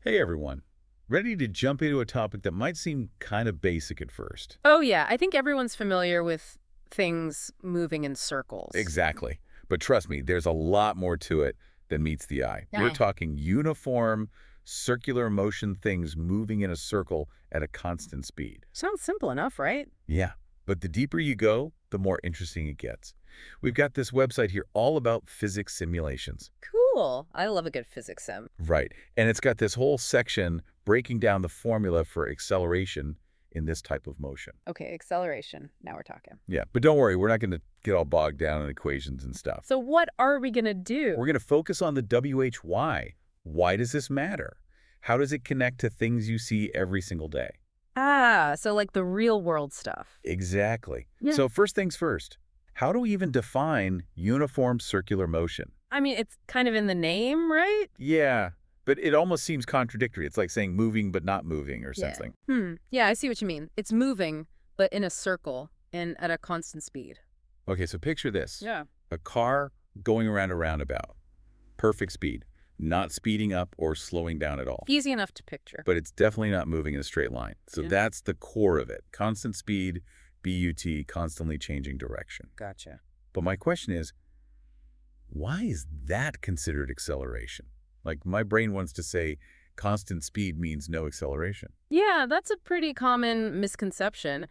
Hey everyone, ready to jump into a topic that might seem kind of basic at first? Oh, yeah. I think everyone's familiar with things moving in circles. Exactly. But trust me, there's a lot more to it than meets the eye. We're Yeah. talking uniform, circular motion things moving in a circle at a constant speed. Sounds simple enough, right? Yeah, but the deeper you go, the more interesting it gets. We've got this website here all about physics simulations. Cool. I love a good physics sim. Right. And it's got this whole section breaking down the formula for acceleration in this type of motion. Okay, acceleration. Now we're talking. Yeah, but don't worry, we're not going to get all bogged down in equations and stuff. So what are we going to do? We're going to focus on the WHY. Why does this matter? How does it connect to things you see every single day? So like the real world stuff. Exactly. Yeah. So first things first, how do we even define uniform circular motion? I mean, it's kind of in the name, right? Yeah, but it almost seems contradictory. It's like saying moving but not moving or Yeah. something. Yeah, I see what you mean. It's moving, but in a circle and at a constant speed. Okay, so picture this. Yeah. A car going around a roundabout. Perfect speed. Not speeding up or slowing down at all. Easy enough to picture. But it's definitely not moving in a straight line. So Yeah. that's the core of it. Constant speed, BUT, constantly changing direction. Gotcha. But my question is, why is that considered acceleration? Like, my brain wants to say constant speed means no acceleration. Yeah, that's a pretty common misconception.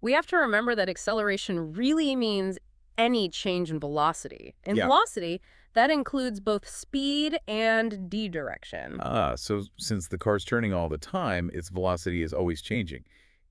We have to remember that acceleration really means any change in velocity. In Yeah. velocity, that includes both speed and d direction. So since the car's turning all the time, its velocity is always changing,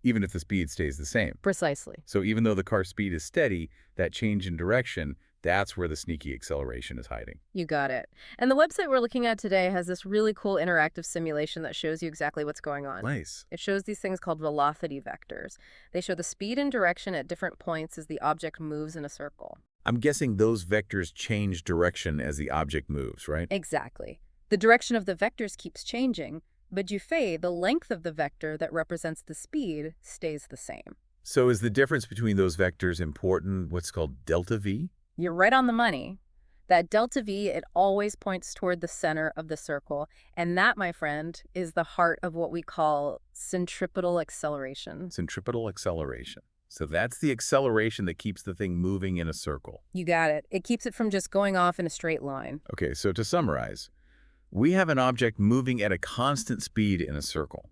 even if the speed stays the same. Precisely. So even though the car's speed is steady, that change in direction, that's where the sneaky acceleration is hiding. You got it. And the website we're looking at today has this really cool interactive simulation that shows you exactly what's going on. Nice. It shows these things called velocity vectors. They show the speed and direction at different points as the object moves in a circle. I'm guessing those vectors change direction as the object moves, right? Exactly. The direction of the vectors keeps changing, but du fait, the length of the vector that represents the speed stays the same. So is the difference between those vectors important, what's called delta V? You're right on the money. That delta V, it always points toward the center of the circle, and that, my friend, is the heart of what we call centripetal acceleration. Centripetal acceleration. So that's the acceleration that keeps the thing moving in a circle. You got it. It keeps it from just going off in a straight line. Okay, so to summarize, we have an object moving at a constant speed in a circle.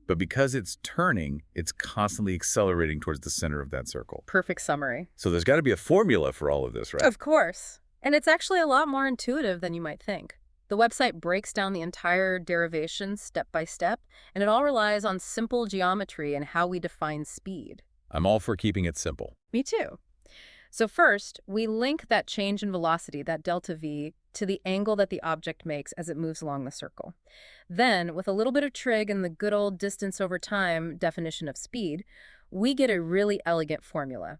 But because it's turning, it's constantly accelerating towards the center of that circle. Perfect summary. So there's got to be a formula for all of this, right? Of course. And it's actually a lot more intuitive than you might think. The website breaks down the entire derivation step by step, and it all relies on simple geometry and how we define speed. I'm all for keeping it simple. Me too. So first, we link that change in velocity, that delta V, to the angle that the object makes as it moves along the circle. Then, with a little bit of trig and the good old distance over time definition of speed, we get a really elegant formula.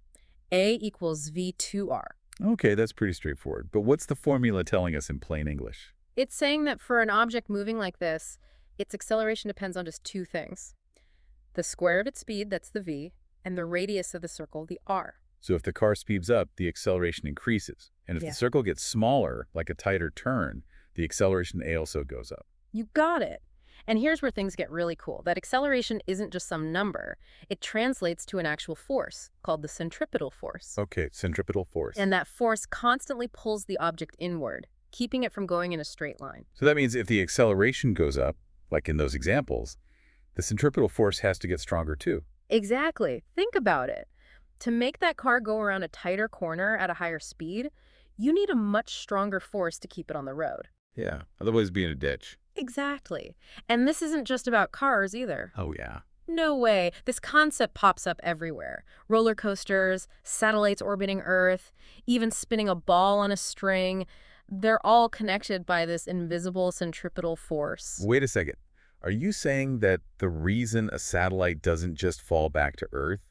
A equals V2R. Okay, that's pretty straightforward. But what's the formula telling us in plain English? It's saying that for an object moving like this, its acceleration depends on just two things. The square of its speed, that's the V, and the radius of the circle, the R. So if the car speeds up, the acceleration increases. And if Yeah. the circle gets smaller, like a tighter turn, the acceleration A also goes up. You got it. And here's where things get really cool. That acceleration isn't just some number. It translates to an actual force called the centripetal force. Okay, centripetal force. And that force constantly pulls the object inward, keeping it from going in a straight line. So that means if the acceleration goes up, like in those examples, the centripetal force has to get stronger too. Exactly. Think about it. To make that car go around a tighter corner at a higher speed, you need a much stronger force to keep it on the road. Yeah, otherwise it'd be in a ditch. Exactly. And this isn't just about cars either. Oh yeah. No way. This concept pops up everywhere. Roller coasters, satellites orbiting Earth, even spinning a ball on a string. They're all connected by this invisible centripetal force. Wait a second. Are you saying that the reason a satellite doesn't just fall back to Earth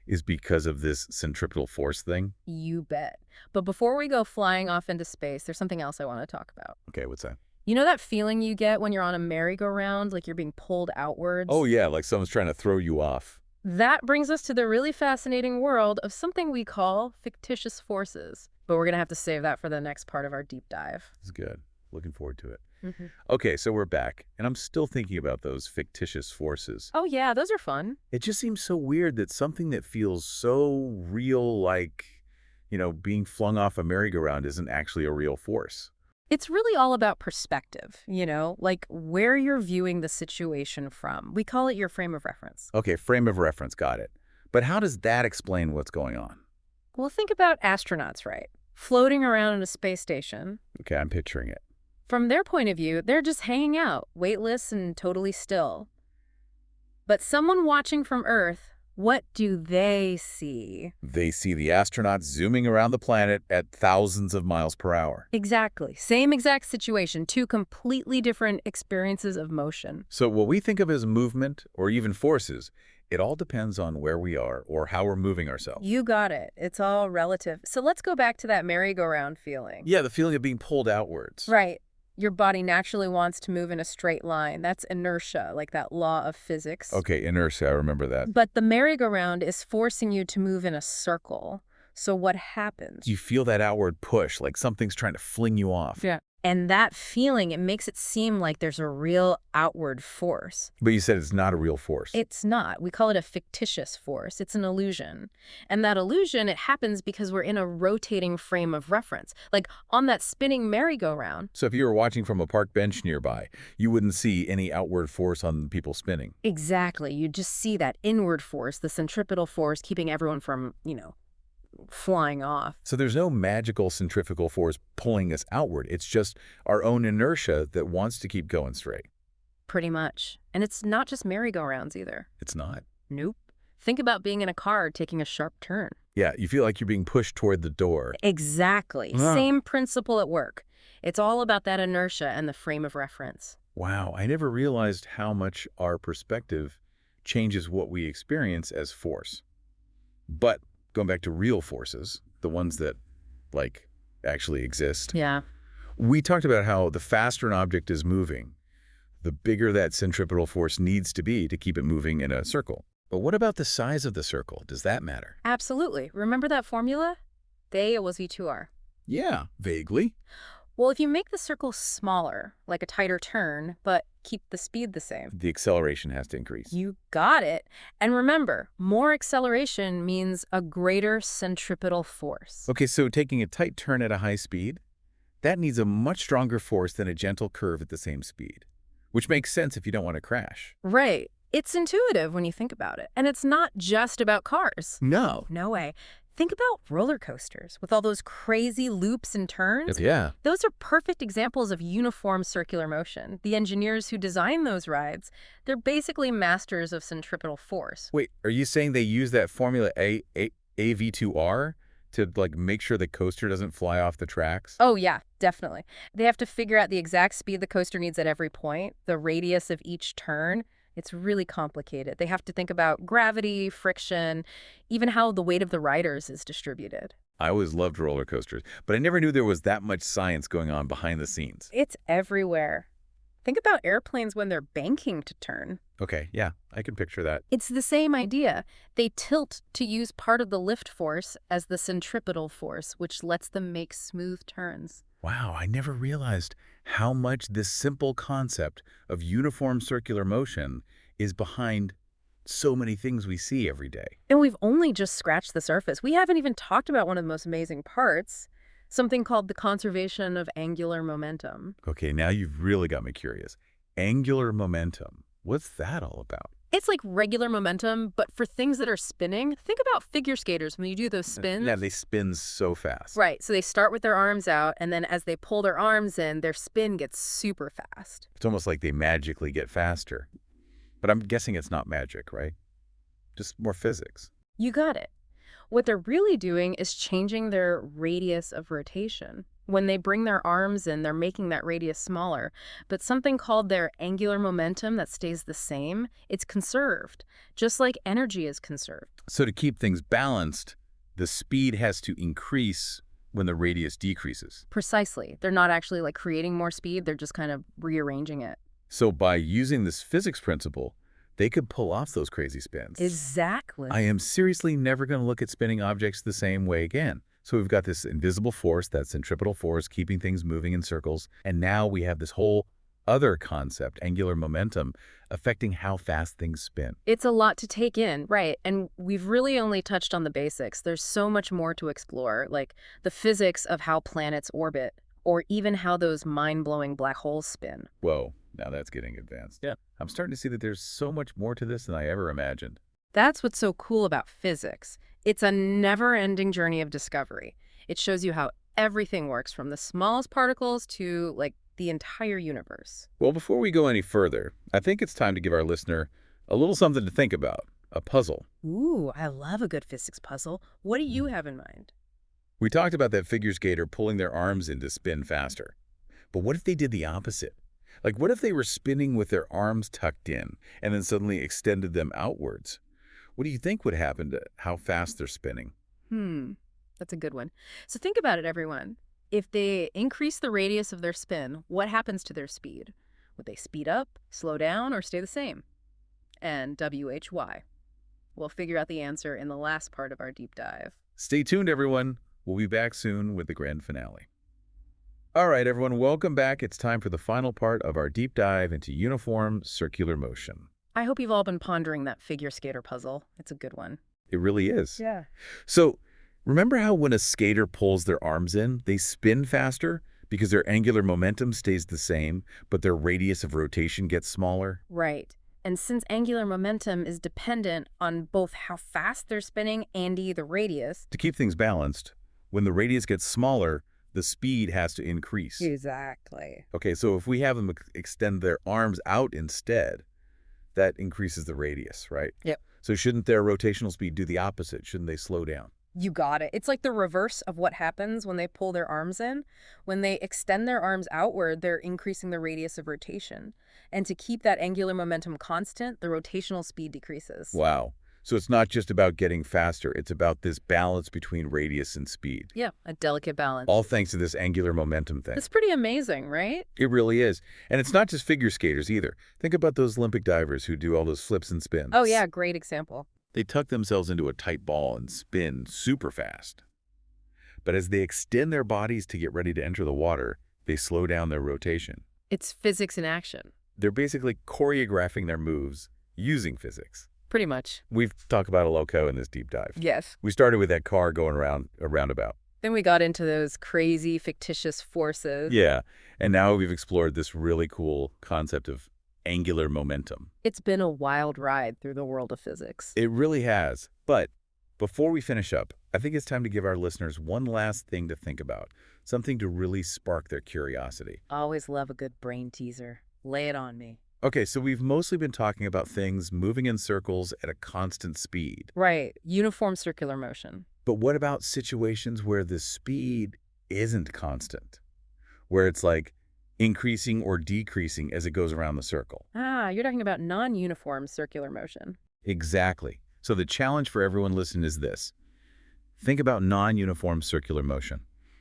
is because of this centripetal force thing? You bet. But before we go flying off into space, there's something else I want to talk about. Okay, what's that? You know that feeling you get when you're on a merry-go-round, like you're being pulled outwards? Oh yeah, like someone's trying to throw you off. That brings us to the really fascinating world of something we call fictitious forces. But we're going to have to save that for the next part of our deep dive. It's good. Looking forward to it. Hmm. Okay, so we're back, and I'm still thinking about those fictitious forces. Oh, yeah, those are fun. It just seems so weird that something that feels so real, like, being flung off a merry-go-round isn't actually a real force. It's really all about perspective, like where you're viewing the situation from. We call it your frame of reference. Okay, frame of reference, got it. But how does that explain what's going on? Well, think about astronauts, right? Floating around in a space station. Okay, I'm picturing it. From their point of view, they're just hanging out, weightless and totally still. But someone watching from Earth, what do they see? They see the astronauts zooming around the planet at thousands of miles per hour. Exactly. Same exact situation, two completely different experiences of motion. So what we think of as movement or even forces, it all depends on where we are or how we're moving ourselves. You got it. It's all relative. So let's go back to that merry-go-round feeling. Yeah, the feeling of being pulled outwards. Right. Your body naturally wants to move in a straight line. That's inertia, like that law of physics. Okay, inertia, I remember that. But the merry-go-round is forcing you to move in a circle. So what happens? You feel that outward push, like something's trying to fling you off. Yeah. And that feeling, it makes it seem like there's a real outward force. But you said it's not a real force. It's not. We call it a fictitious force. It's an illusion. And that illusion, it happens because we're in a rotating frame of reference. Like on that spinning merry-go-round. So if you were watching from a park bench nearby, you wouldn't see any outward force on the people spinning. Exactly. You just see that inward force, the centripetal force, keeping everyone from, flying off. So there's no magical centrifugal force pulling us outward. It's just our own inertia that wants to keep going straight. Pretty much. And it's not just merry-go-rounds either. It's not. Nope. Think about being in a car taking a sharp turn. Yeah, you feel like you're being pushed toward the door. Exactly. Ah. Same principle at work. It's all about that inertia and the frame of reference. Wow, I never realized how much our perspective changes what we experience as force. But going back to real forces, the ones that, actually exist, Yeah. we talked about how the faster an object is moving, the bigger that centripetal force needs to be to keep it moving in a circle. But what about the size of the circle? Does that matter? Absolutely. Remember that formula? The A was V2R. Yeah, vaguely. Well, if you make the circle smaller, like a tighter turn, but keep the speed the same. The acceleration has to increase. You got it. And remember, more acceleration means a greater centripetal force. Okay, so taking a tight turn at a high speed, that needs a much stronger force than a gentle curve at the same speed, which makes sense if you don't want to crash. Right. It's intuitive when you think about it. And it's not just about cars. No. No way. Think about roller coasters with all those crazy loops and turns. Yeah. Those are perfect examples of uniform circular motion. The engineers who design those rides, they're basically masters of centripetal force. Wait, are you saying they use that formula AV2R to make sure the coaster doesn't fly off the tracks? Oh, yeah, definitely. They have to figure out the exact speed the coaster needs at every point, the radius of each turn. It's really complicated. They have to think about gravity, friction, even how the weight of the riders is distributed. I always loved roller coasters, but I never knew there was that much science going on behind the scenes. It's everywhere. Think about airplanes when they're banking to turn. Okay, yeah, I can picture that. It's the same idea. They tilt to use part of the lift force as the centripetal force, which lets them make smooth turns. Wow, I never realized how much this simple concept of uniform circular motion is behind so many things we see every day. And we've only just scratched the surface. We haven't even talked about one of the most amazing parts, something called the conservation of angular momentum. Okay, now you've really got me curious. Angular momentum, what's that all about? It's like regular momentum, but for things that are spinning. Think about figure skaters when you do those spins. Yeah, they spin so fast. Right, so they start with their arms out, and then as they pull their arms in, their spin gets super fast. It's almost like they magically get faster. But I'm guessing it's not magic, right? Just more physics. You got it. What they're really doing is changing their radius of rotation. When they bring their arms in, they're making that radius smaller. But something called their angular momentum that stays the same, it's conserved, just like energy is conserved. So to keep things balanced, the speed has to increase when the radius decreases. Precisely. They're not actually creating more speed, they're just kind of rearranging it. So by using this physics principle, they could pull off those crazy spins. Exactly. I am seriously never going to look at spinning objects the same way again. So we've got this invisible force, that centripetal force, keeping things moving in circles. And now we have this whole other concept, angular momentum, affecting how fast things spin. It's a lot to take in, right? And we've really only touched on the basics. There's so much more to explore, like the physics of how planets orbit, or even how those mind-blowing black holes spin. Whoa, now that's getting advanced. Yeah. I'm starting to see that there's so much more to this than I ever imagined. That's what's so cool about physics. It's a never-ending journey of discovery. It shows you how everything works, from the smallest particles to, like, the entire universe. Well, before we go any further, I think it's time to give our listener a little something to think about, a puzzle. Ooh, I love a good physics puzzle. What do you have in mind? We talked about that figure skater pulling their arms in to spin faster. But what if they did the opposite? Like, what if they were spinning with their arms tucked in and then suddenly extended them outwards? What do you think would happen to how fast they're spinning? That's a good one. So think about it, everyone. If they increase the radius of their spin, what happens to their speed? Would they speed up, slow down, or stay the same? And WHY? We'll figure out the answer in the last part of our deep dive. Stay tuned, everyone. We'll be back soon with the grand finale. All right, everyone, welcome back. It's time for the final part of our deep dive into uniform circular motion. I hope you've all been pondering that figure skater puzzle. It's a good one. It really is. Yeah. So, remember how when a skater pulls their arms in, they spin faster because their angular momentum stays the same, but their radius of rotation gets smaller? Right. And since angular momentum is dependent on both how fast they're spinning and the radius. To keep things balanced, when the radius gets smaller, the speed has to increase. Exactly. Okay, so if we have them extend their arms out instead, that increases the radius, right? Yep. So shouldn't their rotational speed do the opposite? Shouldn't they slow down? You got it. It's like the reverse of what happens when they pull their arms in. When they extend their arms outward, they're increasing the radius of rotation. And to keep that angular momentum constant, the rotational speed decreases. Wow. So it's not just about getting faster, it's about this balance between radius and speed. Yeah, a delicate balance. All thanks to this angular momentum thing. It's pretty amazing, right? It really is. And it's not just figure skaters either. Think about those Olympic divers who do all those flips and spins. Oh yeah, great example. They tuck themselves into a tight ball and spin super fast. But as they extend their bodies to get ready to enter the water, they slow down their rotation. It's physics in action. They're basically choreographing their moves using physics. Pretty much. We've talked about a loco in this deep dive. Yes. We started with that car going around a roundabout. Then we got into those crazy fictitious forces. Yeah, and now we've explored this really cool concept of angular momentum. It's been a wild ride through the world of physics. It really has. But before we finish up, I think it's time to give our listeners one last thing to think about, something to really spark their curiosity. Always love a good brain teaser. Lay it on me. Okay, so we've mostly been talking about things moving in circles at a constant speed. Right. Uniform circular motion. But what about situations where the speed isn't constant? Where it's like increasing or decreasing as it goes around the circle? Ah, you're talking about non-uniform circular motion. Exactly. So the challenge for everyone listening is this. Think about non-uniform circular motion,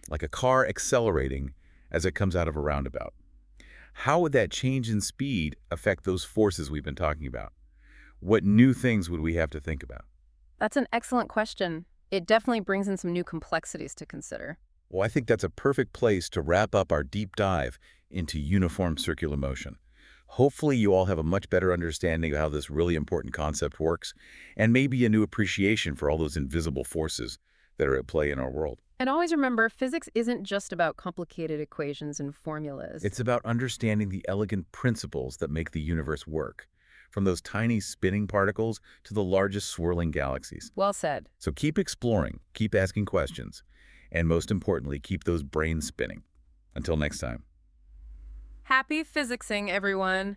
like a car accelerating as it comes out of a roundabout. How would that change in speed affect those forces we've been talking about? What new things would we have to think about? That's an excellent question. It definitely brings in some new complexities to consider. Well, I think that's a perfect place to wrap up our deep dive into uniform circular motion. Hopefully you all have a much better understanding of how this really important concept works, and maybe a new appreciation for all those invisible forces that are at play in our world. And always remember, physics isn't just about complicated equations and formulas. It's about understanding the elegant principles that make the universe work, from those tiny spinning particles to the largest swirling galaxies. Well said. So keep exploring, keep asking questions, and most importantly, keep those brains spinning. Until next time. Happy physicsing, everyone!